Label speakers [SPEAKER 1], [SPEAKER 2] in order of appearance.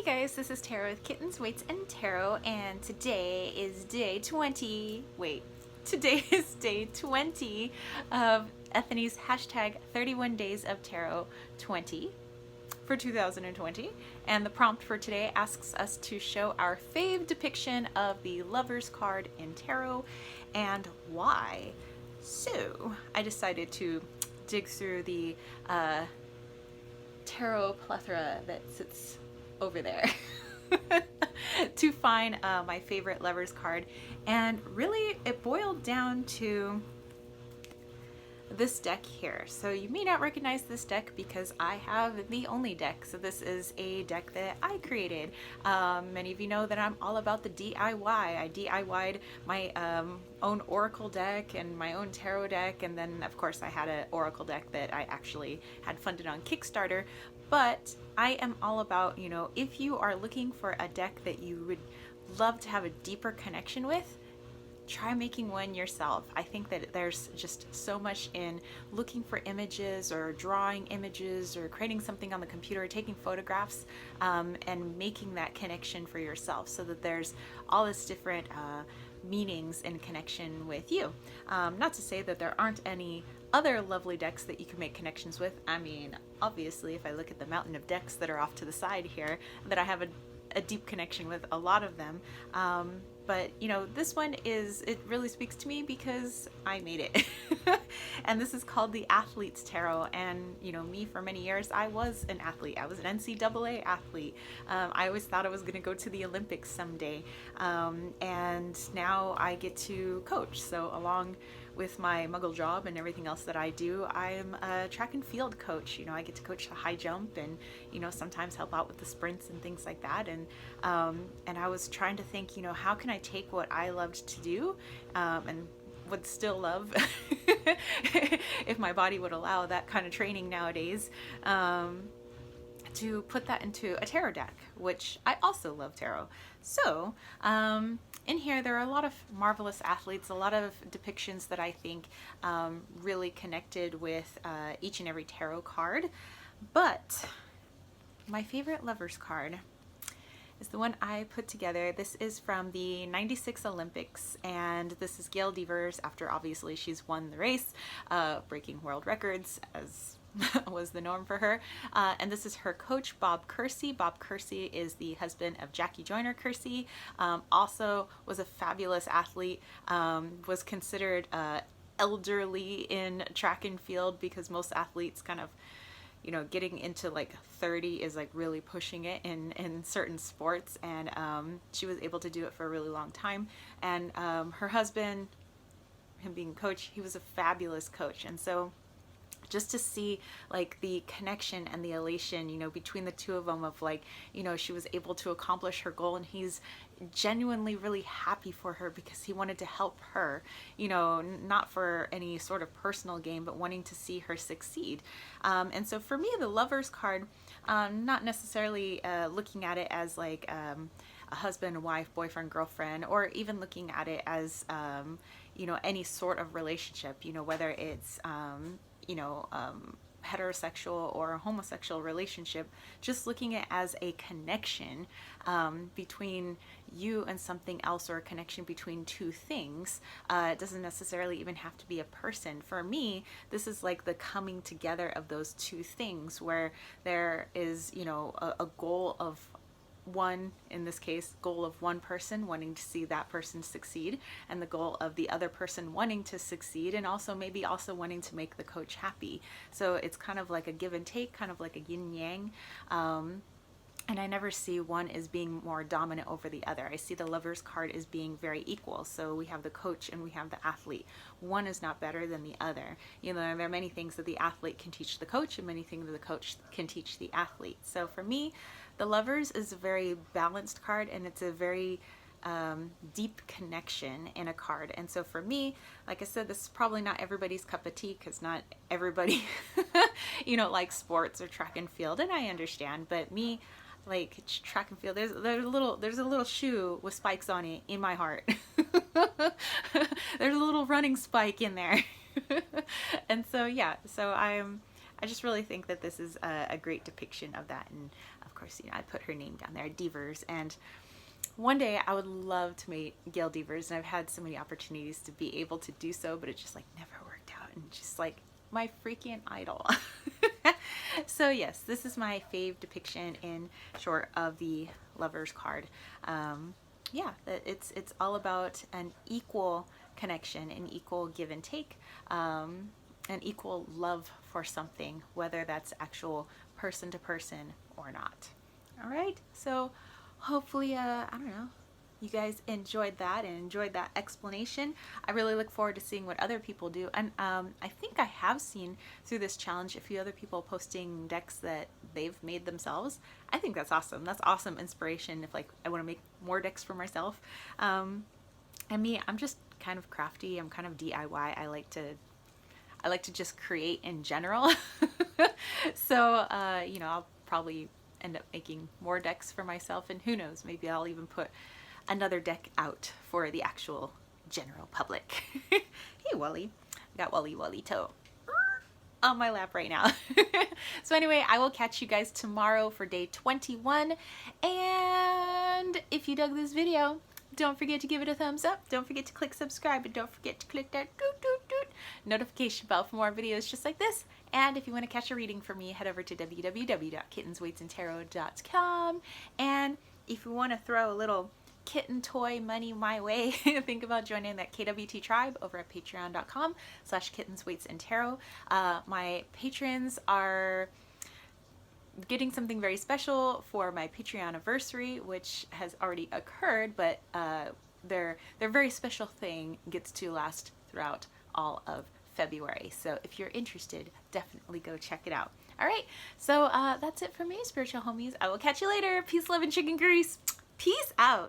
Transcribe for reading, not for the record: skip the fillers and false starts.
[SPEAKER 1] Hey guys, this is Tarot with Kittens, Weights, and Tarot, and today is day 20. Today is day 20 of Ethany's hashtag 31 Days of Tarot 20 for 2020. And the prompt for today asks us to show our fave depiction of the Lover's card in Tarot and why. So I decided to dig through the tarot plethora that sits over there to find my favorite Lover's card, and really it boiled down to this deck here. So you may not recognize this deck because I have the only deck. So this is a deck that I created. Many of you know that I'm all about the DIY. I DIY'd my own Oracle deck and my own tarot deck, and then of course I had an Oracle deck that I actually had funded on Kickstarter. But I am all about, if you are looking for a deck that you would love to have a deeper connection with, try making one yourself. I think that there's just so much in looking for images or drawing images or creating something on the computer, taking photographs, and making that connection for yourself, so that there's all this different meanings in connection with you. Not to say that there aren't any other lovely decks that you can make connections with. I mean, obviously, if I look at the mountain of decks that are off to the side here, that I have a deep connection with a lot of them. But this one it really speaks to me because I made it. And this is called the Athlete's Tarot. And me, for many years, I was an athlete. I was an NCAA athlete. I always thought I was going to go to the Olympics someday. And now I get to coach. So along with my muggle job and everything else that I do, I'm a track and field coach. I get to coach the high jump and sometimes help out with the sprints and things like that. And I was trying to think, how can I take what I loved to do, and would still love if my body would allow that kind of training nowadays, to put that into a tarot deck, which I also love tarot. So in here there are a lot of marvelous athletes, a lot of depictions that I think really connected with each and every tarot card. But my favorite Lover's card is the one I put together. This is from the 96 Olympics, and this is Gail Devers, after obviously she's won the race, breaking world records as was the norm for her. And this is her coach, Bob Kersey. Bob Kersey is the husband of Jackie Joyner Kersey, also was a fabulous athlete, was considered elderly in track and field because most athletes kind of getting into like 30 is like really pushing it in certain sports, and she was able to do it for a really long time. And her husband, him being coach, he was a fabulous coach. And so just to see like the connection and the elation, between the two of them, of like, she was able to accomplish her goal, and he's genuinely really happy for her because he wanted to help her, not for any sort of personal gain, but wanting to see her succeed. And so for me, the Lover's card, not necessarily looking at it as like a husband, wife, boyfriend, girlfriend, or even looking at it as any sort of relationship, whether it's heterosexual or a homosexual relationship, just looking at it as a connection between you and something else, or a connection between two things. It doesn't necessarily even have to be a person. For me, this is like the coming together of those two things, where there is a goal of one, in this case, goal of one person wanting to see that person succeed, and the goal of the other person wanting to succeed, and also maybe also wanting to make the coach happy. So it's kind of like a give and take, kind of like a yin yang. And I never see one as being more dominant over the other. I see the Lover's card as being very equal. So we have the coach and we have the athlete. One is not better than the other. There are many things that the athlete can teach the coach, and many things that the coach can teach the athlete. So for me, the Lovers is a very balanced card, and it's a very deep connection in a card. And so for me, like I said, this is probably not everybody's cup of tea, because not everybody likes sports or track and field, and I understand. But me, like track and field, there's a little shoe with spikes on it in my heart. There's a little running spike in there. And so yeah, so I just really think that this is a great depiction of that. And of course, you know, I put her name down there, Devers. And one day I would love to meet Gail Devers, and I've had so many opportunities to be able to do so, but it just like never worked out. And just like my freaking idol. So yes, this is my fave depiction in short of the Lovers card. Yeah, it's all about an equal connection, an equal give and take, an equal love for something, whether that's actual person to person or not. All right, so hopefully, I don't know, you guys enjoyed that and enjoyed that explanation. I really look forward to seeing what other people do. And I think I have seen through this challenge a few other people posting decks that they've made themselves. I think that's awesome. That's awesome inspiration if like I want to make more decks for myself. And me, I'm just kind of crafty. I'm kind of DIY. I like to just create in general. So, you know, I'll probably end up making more decks for myself, and who knows, maybe I'll even put another deck out for the actual general public. Hey Wally, I got Wally Toe on my lap right now. So anyway, I will catch you guys tomorrow for day 21, and if you dug this video, don't forget to give it a thumbs up, don't forget to click subscribe, and don't forget to click that notification bell for more videos just like this. And if you want to catch a reading from me, head over to www.kittensweightsandtarot.com. And if you want to throw a little kitten toy money my way, think about joining that KWT tribe over at patreon.com/kittensweightsandtarot. My patrons are getting something very special for my Patreon anniversary, which has already occurred, but their very special thing gets to last throughout all of February. So if you're interested, definitely go check it out. All right, so that's it for me, spiritual homies. I will catch you later. Peace, love, and chicken grease. Peace out.